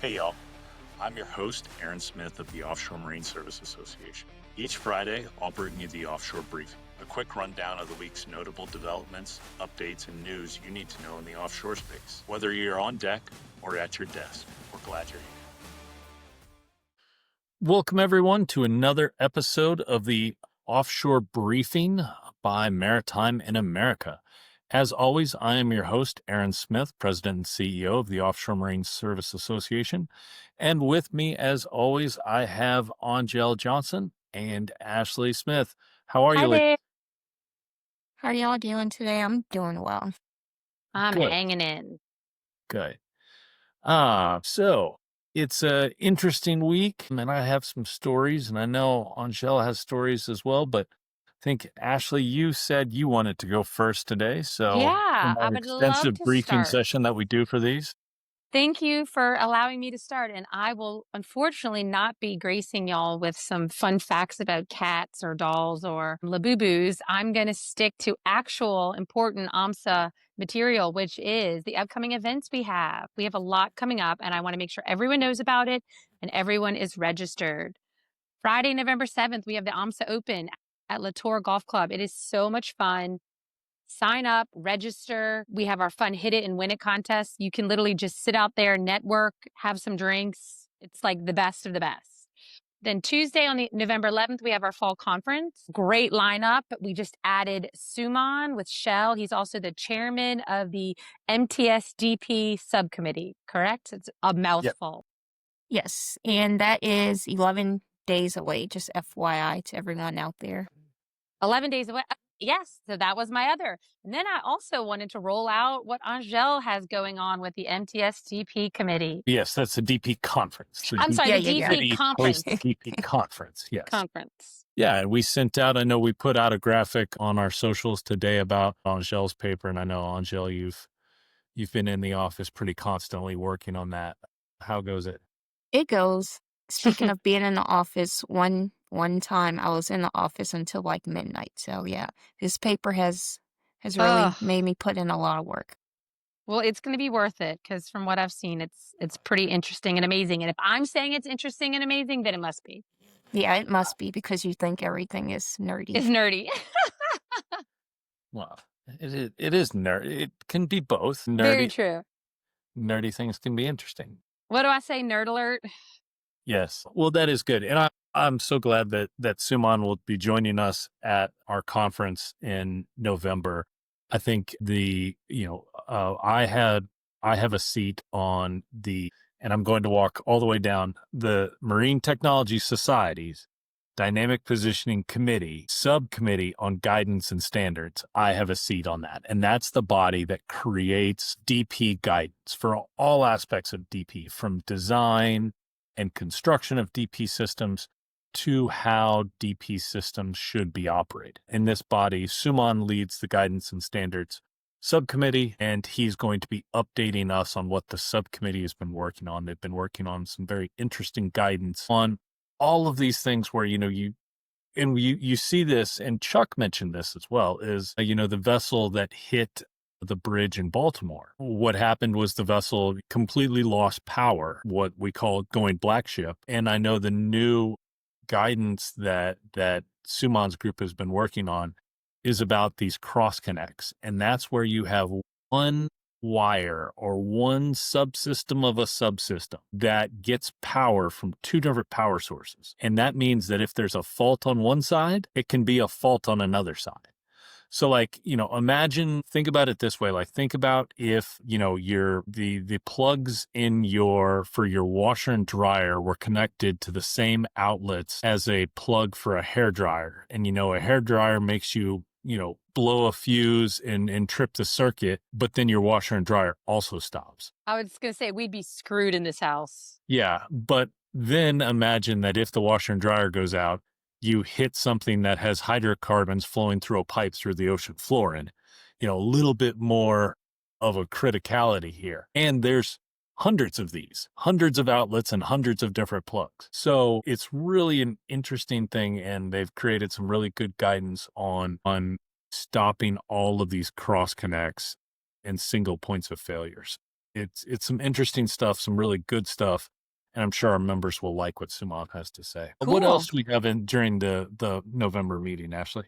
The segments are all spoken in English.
Hey y'all, I'm your host, Aaron Smith of the Offshore Marine Service Association. Each Friday, I'll bring you the Offshore Briefing, a quick rundown of the week's notable developments, updates, and news you need to know in the offshore space. Whether you're on deck or at your desk, we're glad you're here. Welcome everyone to another episode of the Offshore Briefing by Maritime in America. As always, I am your host, Aaron Smith, President and CEO of the Offshore Marine Service Association. And with me, as always, I have Angel Johnson and Ashley Smith. How are you? Hi there. How are y'all doing today? I'm doing well. I'm Good. hanging in. Good. So it's an interesting week, and I have some stories, and I know Angel has stories as well, but I think, Ashley, you said you wanted to go first today, so Yeah, in I that would love extensive to briefing start. session that we do for these. Thank you for allowing me to start. And I will unfortunately not be gracing y'all with some fun facts about cats or dolls or labubus. I'm going to stick to actual important AMSA material, which is the upcoming events we have. We have a lot coming up, and I want to make sure everyone knows about it and everyone is registered. Friday, November 7th, we have the AMSA Open at Latour Golf Club. It is so much fun. Sign up, register. We have our fun hit it and win it contest. You can literally just sit out there, network, have some drinks. It's like the best of the best. Then Tuesday on the November 11th, we have our fall conference. Great lineup. We just added Suman with Shell. He's also the chairman of the MTSDP subcommittee, correct? It's a mouthful. Yes, and that is 11 days away, just FYI to everyone out there. 11 days away. Yes, so that was my other. And then I also wanted to roll out what Angel has going on with the MTSDP committee. Yes, that's the DP conference. I'm sorry, Yeah, the yeah, yeah. DP City conference. Place DP conference, yes. Conference. Yeah, and we sent out, I know we put out a graphic on our socials today about Angel's paper, and I know, Angel, you've been in the office pretty constantly working on that. How goes it? It goes. Speaking of being in the office, one time I was in the office until like midnight. So yeah, this paper has really Ugh. made me put in a lot of work. Well, it's going to be worth it because from what I've seen, it's pretty interesting and amazing. And if I'm saying it's interesting and amazing, then it must be. Yeah, it must be because you think everything is nerdy. It's nerdy. Well, it is nerd. It can be both. Very true. Nerdy things can be interesting. What do I say? Nerd alert. Yes. Well, that is good. And I'm so glad that Suman will be joining us at our conference in November. I think I have a seat on and I'm going to walk all the way down the Marine Technology Society's Dynamic Positioning Committee, subcommittee on guidance and standards. I have a seat on that. And that's the body that creates DP guidance for all aspects of DP, from design and construction of DP systems to how DP systems should be operated. In this body, Suman leads the guidance and standards subcommittee, and he's going to be updating us on what the subcommittee has been working on. They've been working on some very interesting guidance on all of these things where, you see this, and Chuck mentioned this as well, is, the vessel that hit the bridge in Baltimore. What happened was the vessel completely lost power, what we call going black ship. And I know the new guidance that Suman's group has been working on is about these cross connects. And that's where you have one wire or one subsystem of a subsystem that gets power from two different power sources. And that means that if there's a fault on one side, it can be a fault on another side. So think about it this way. Think about if, the plugs for your washer and dryer were connected to the same outlets as a plug for a hair dryer. And, a hair dryer makes you, blow a fuse and trip the circuit, but then your washer and dryer also stops. I was going to say we'd be screwed in this house. Yeah. But then imagine that if the washer and dryer goes out, you hit something that has hydrocarbons flowing through a pipe through the ocean floor, and, a little bit more of a criticality here. And there's hundreds of these, hundreds of outlets and hundreds of different plugs. So it's really an interesting thing. And they've created some really good guidance on stopping all of these cross connects and single points of failures. It's some interesting stuff, some really good stuff. and I'm sure our members will like what Suman has to say. What Cool. else do we have in during the November meeting, Ashley?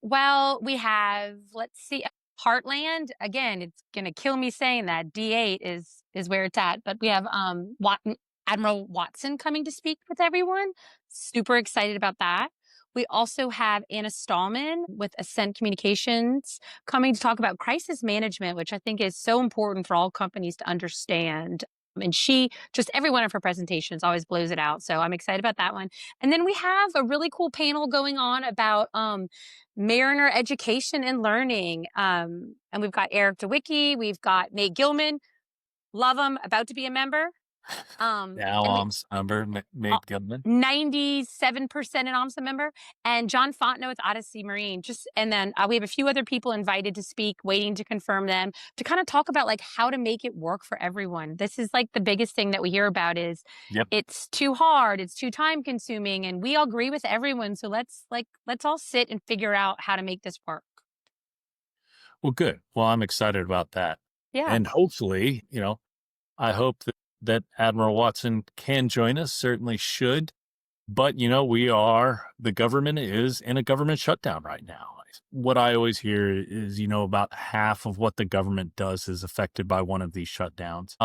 Well, we have, let's see, Heartland. Again, it's gonna kill me saying that. D8 is where it's at, but we have Admiral Watson coming to speak with everyone. Super excited about that. We also have Anna Stallman with Ascent Communications coming to talk about crisis management, which I think is so important for all companies to understand. And she just every one of her presentations always blows it out. So I'm excited about that one. And then we have a really cool panel going on about mariner education and learning. And we've got Eric DeWicki, we've got Nate Gilman, love him, about to be a member. Now, And member Nate Goodman. 97% an OMSA member, and John Fontenot with Odyssey Marine. And then we have a few other people invited to speak, waiting to confirm them, to kind of talk about like how to make it work for everyone. This is like the biggest thing that we hear about is Yep. it's too hard, it's too time consuming, and we all agree with everyone. So let's all sit and figure out how to make this work. Well, good. Well, I'm excited about that. Yeah. And hopefully, I hope that Admiral Watson can join us, certainly should. But, the government is in a government shutdown right now. What I always hear is, about half of what the government does is affected by one of these shutdowns.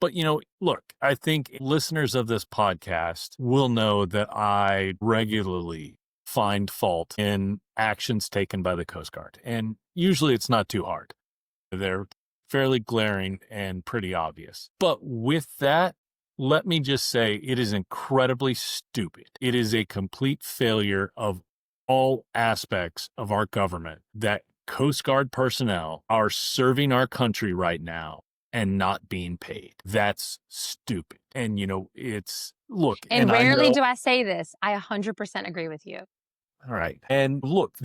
But, look, I think listeners of this podcast will know that I regularly find fault in actions taken by the Coast Guard. And usually it's not too hard. They're fairly glaring and pretty obvious. But with that, let me just say it is incredibly stupid. It is a complete failure of all aspects of our government that Coast Guard personnel are serving our country right now and not being paid. That's stupid. And, look. And rarely do I say this. I 100% agree with you. All right. And look,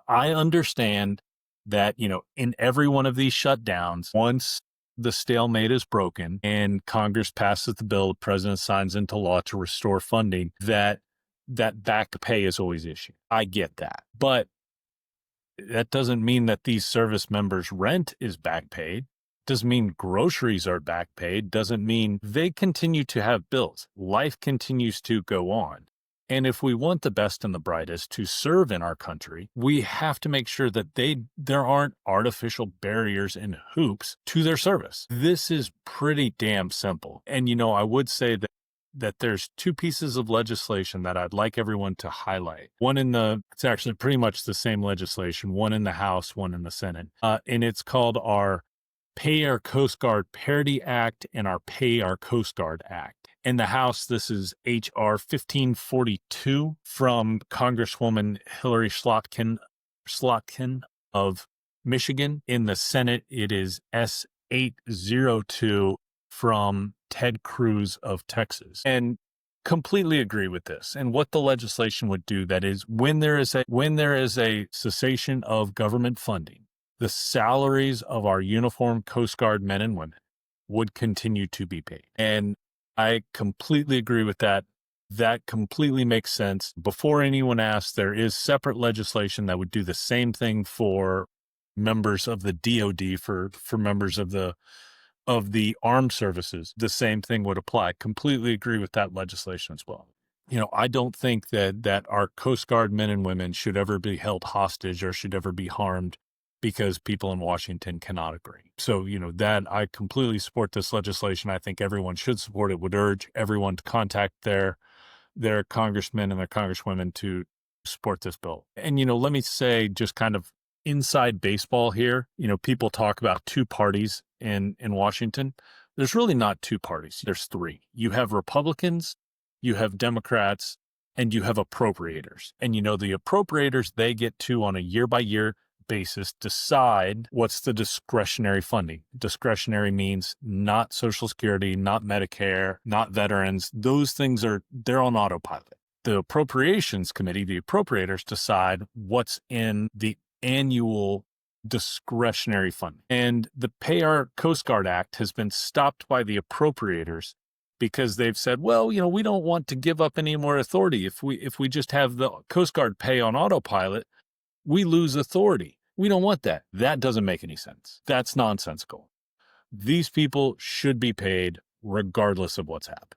I understand that, in every one of these shutdowns, once the stalemate is broken and Congress passes the bill, the president signs into law to restore funding, that back pay is always issued. I get that. But that doesn't mean that these service members' rent is back paid. Doesn't mean groceries are back paid. Doesn't mean they continue to have bills. Life continues to go on. And if we want the best and the brightest to serve in our country, we have to make sure that there aren't artificial barriers and hoops to their service. This is pretty damn simple. And, I would say that there's two pieces of legislation that I'd like everyone to highlight. It's actually pretty much the same legislation, one in the House, one in the Senate. And it's called our Pay Our Coast Guard Parity Act and our Pay Our Coast Guard Act. In the House, this is H.R. 1542 from Congresswoman Hillary Slotkin of Michigan. In the Senate, it is S. 802 from Ted Cruz of Texas. And completely agree with this. And what the legislation would do, that is, when there is a cessation of government funding, the salaries of our uniformed Coast Guard men and women would continue to be paid. And I completely agree with that. That completely makes sense. Before anyone asks, there is separate legislation that would do the same thing for members of the DoD, for members of the armed services. The same thing would apply. Completely agree with that legislation as well. I don't think that our Coast Guard men and women should ever be held hostage or should ever be harmed because people in Washington cannot agree. So, that I completely support this legislation. I think everyone should support it. Would urge everyone to contact their congressmen and their congresswomen to support this bill. And, let me say, just kind of inside baseball here, people talk about two parties in Washington. There's really not two parties. There's three. You have Republicans, you have Democrats, and you have appropriators. And, the appropriators, they get to, on a year-by-year basis, decide what's the discretionary funding. Discretionary means not Social Security, not Medicare, not veterans. Those things they're on autopilot. The Appropriations Committee, the appropriators, decide what's in the annual discretionary funding. And the Pay Our Coast Guard Act has been stopped by the appropriators because they've said, well, we don't want to give up any more authority. If we just have the Coast Guard pay on autopilot, we lose authority. We don't want that. That doesn't make any sense. That's nonsensical. These people should be paid regardless of what's happened.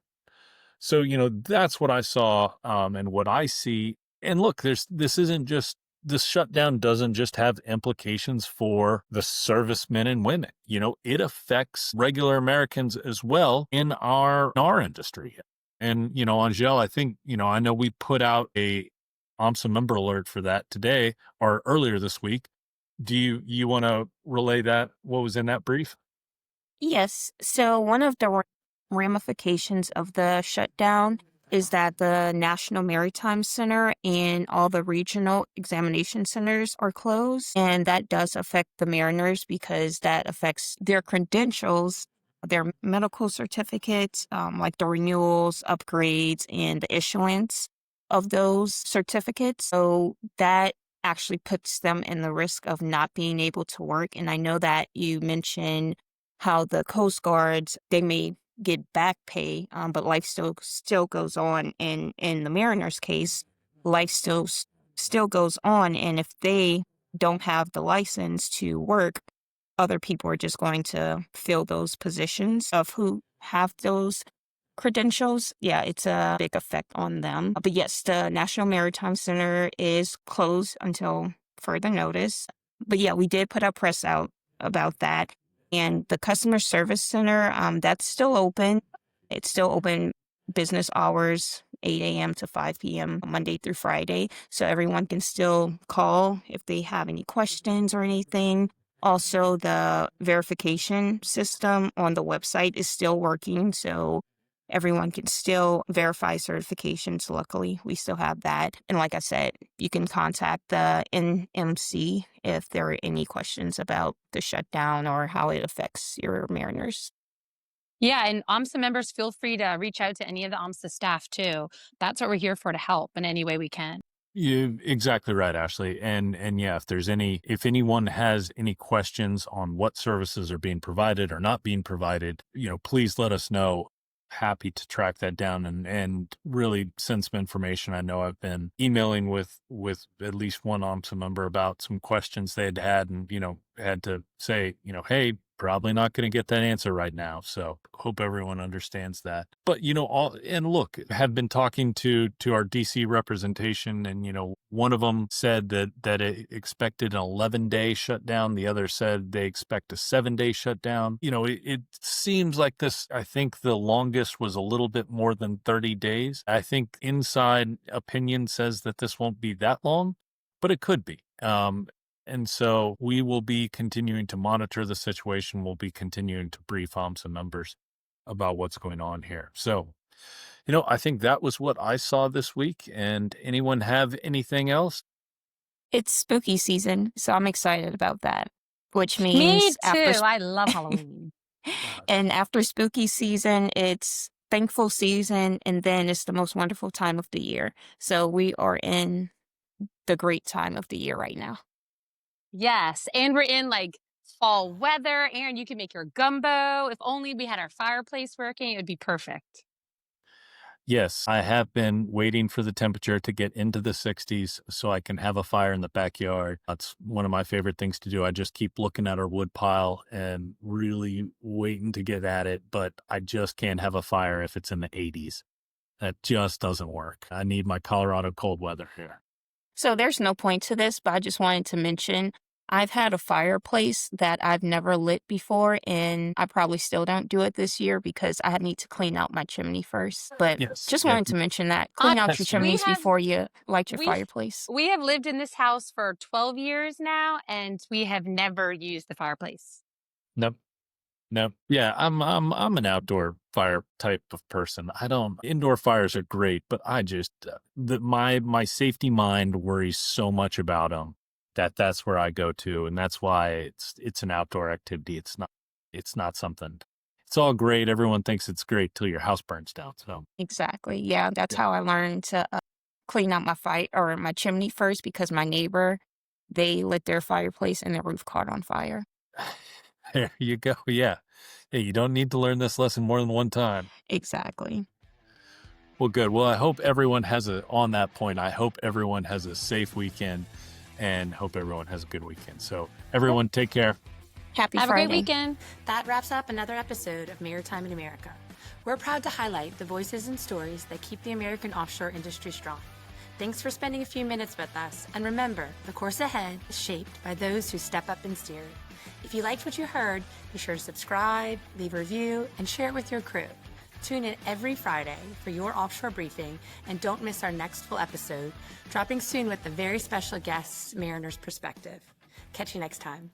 So, that's what I saw, and what I see. And look, this shutdown doesn't just have implications for the servicemen and women. It affects regular Americans as well in our industry. And, Angel, I think, I know we put out a AMSA member alert for that today or earlier this week. Do you want to relay that? What was in that brief? Yes. So one of the ramifications of the shutdown is that the National Maritime Center and all the regional examination centers are closed. And that does affect the mariners because that affects their credentials, their medical certificates, like the renewals, upgrades, and the issuance of those certificates. So that actually puts them in the risk of not being able to work. And I know that you mentioned how the Coast Guards, they may get back pay, but life still goes on. And in the Mariners' case, life still goes on. And if they don't have the license to work, other people are just going to fill those positions of who have those credentials. Yeah, it's a big effect on them. But yes, the National Maritime Center is closed until further notice. But yeah, we did put our press out about that. And the customer service center, that's still open. It's still open business hours, 8 a.m. to 5 p.m. Monday through Friday. So everyone can still call if they have any questions or anything. Also, the verification system on the website is still working. So everyone can still verify certifications. Luckily, we still have that. And like I said, you can contact the NMC if there are any questions about the shutdown or how it affects your mariners. Yeah, and AMSA members, feel free to reach out to any of the AMSA staff too. That's what we're here for, to help in any way we can. You exactly right, Ashley. And yeah, if anyone has any questions on what services are being provided or not being provided, please let us know. Happy to track that down and really send some information. I know I've been emailing with at least one AMSA member about some questions they had and, had to say, hey, probably not going to get that answer right now. So hope everyone understands that. But, look, have been talking to our DC representation, and, one of them said that it expected an 11-day shutdown. The other said they expect a 7-day shutdown. It seems like this, I think the longest was a little bit more than 30 days. I think inside opinion says that this won't be that long, but it could be. And so we will be continuing to monitor the situation. We'll be continuing to brief AMSA members about what's going on here. So, I think that was what I saw this week. And anyone have anything else? It's spooky season, so I'm excited about that, which Me means too. I love Halloween. and after spooky season, it's thankful season, and then it's the most wonderful time of the year. So we are in the great time of the year right now. Yes, and we're in like fall weather. Aaron, you can make your gumbo. If only we had our fireplace working, it would be perfect. Yes, I have been waiting for the temperature to get into the 60s so I can have a fire in the backyard. That's one of my favorite things to do. I just keep looking at our wood pile and really waiting to get at it, but I just can't have a fire if it's in the 80s. That just doesn't work. I need my Colorado cold weather here. So there's no point to this, but I just wanted to mention I've had a fireplace that I've never lit before, and I probably still don't do it this year because I need to clean out my chimney first. But Yes. just Yeah. wanted to mention that. Clean out your Yes. chimneys before you light your we- fireplace. We have lived in this house for 12 years now, and we have never used the fireplace. Nope. No. Yeah, I'm an outdoor fire type of person. Indoor fires are great, but I just my safety mind worries so much about them that's where I go to, and that's why it's an outdoor activity. It's not something. It's all great. Everyone thinks it's great till your house burns down. So Exactly. Yeah, that's Yeah. how I learned to clean out my chimney first because my neighbor, they lit their fireplace and their roof caught on fire. there you go. Yeah. Yeah, you don't need to learn this lesson more than one time. Exactly. Well, good. Well, I hope everyone on that point, I hope everyone has a safe weekend and hope everyone has a good weekend. So everyone take care. Happy Have a Friday. great weekend. That wraps up another episode of Maritime in America. We're proud to highlight the voices and stories that keep the American offshore industry strong. Thanks for spending a few minutes with us, and remember, the course ahead is shaped by those who step up and steer it. If you liked what you heard, be sure to subscribe, leave a review, and share it with your crew. Tune in every Friday for your offshore briefing, and don't miss our next full episode, dropping soon with a very special guest, Mariner's Perspective. Catch you next time.